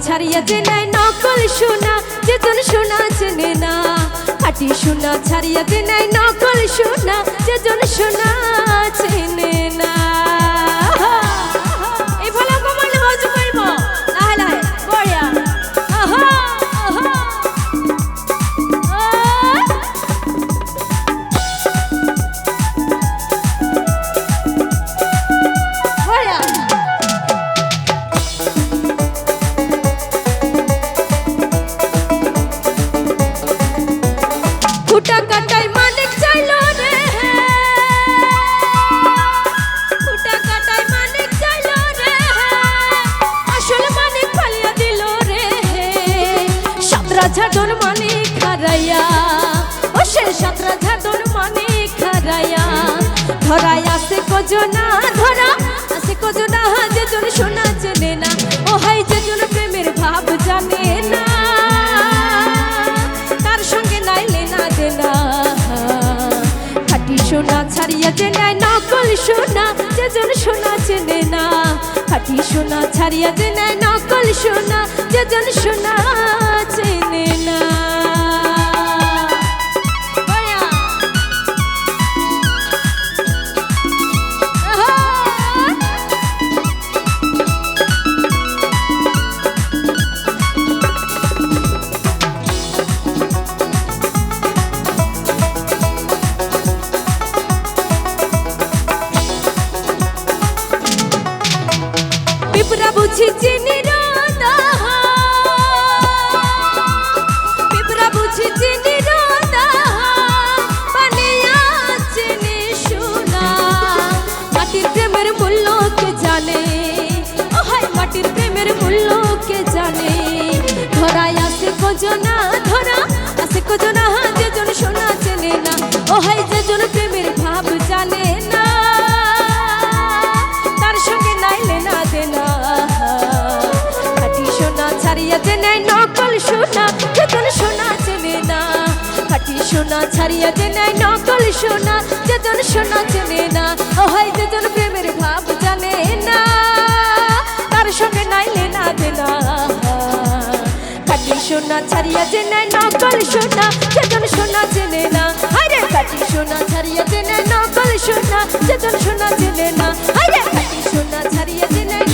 ছাড়িয়া যে নাই নকল সোনা, যেজন সোনা চেনে না। খাঁটি সোনা ছাড়িয়া যে নাই নকল সোনা, যেজন সোনা চেনে না। এই বলা কমান্ড বাজু করব লাহে লাহে বড়িয়া। আহা আহা বড়িয়া। ফুটা কাটাই মানিক চাইলো রে, ফুটা কাটাই মানিক চাইলো রে, আসল মানিক ফালিয়া দিল রে। সাতরা ঝাড়ন মানিক হারাইয়া, ও সে সাতরা ঝাড়ন মানিক হারাইয়া। ধরাই আছে কজনা, ধরা আছে কজনা, যেজন সোনা চেনে না। ও হাই যেজন প্রেমের ভাব জানে না, তার সঙ্গে নাইলে না দেনা। খাঁটি সোনা ছাড়িয়া যে নাই নকল সোনা, যেজন সোনা চেনে না। খাঁটি সোনা ছাড়িয়া যে নাই নকল সোনা, যেজন সোনা চেনে না। পিঁপড়া বুঝি চিনি রাধা, পিঁপড়া বুঝি চিনি রাধা, বানিয়া চিনি সোনা। মাটির প্রেমের মূল্য কে জানে, ও হায় মাটির প্রেমের মূল্য কে জানে। ধরাই আছে কজনা, ধরা আছে কজনা, যেজন সোনা চেনে না। ও হায় যেজন প্রেমের ভাব জানে না, তার সঙ্গে নাইলে না দেনা। খাঁটি সোনা ছাড়িয়া যে নাই নকল সোনা, যেজন সোনা চেনে না। খাঁটি সোনা ছাড়িয়া যে নাই নকল সোনা, যেজন সোনা চেনে না। ও হয় যেজন প্রেমের ভাব জানে না, তার সঙ্গে নাইলে না দেনা। খাঁটি সোনা ছাড়িয়া যে নাই নকল সোনা, যেজন সোনা চেনে না। হায়রে খাঁটি সোনা ছাড়িয়া যে নাই নকল সোনা, যেজন সোনা চেনে না। হায়রে খাঁটি সোনা ছাড়িয়া যে নাই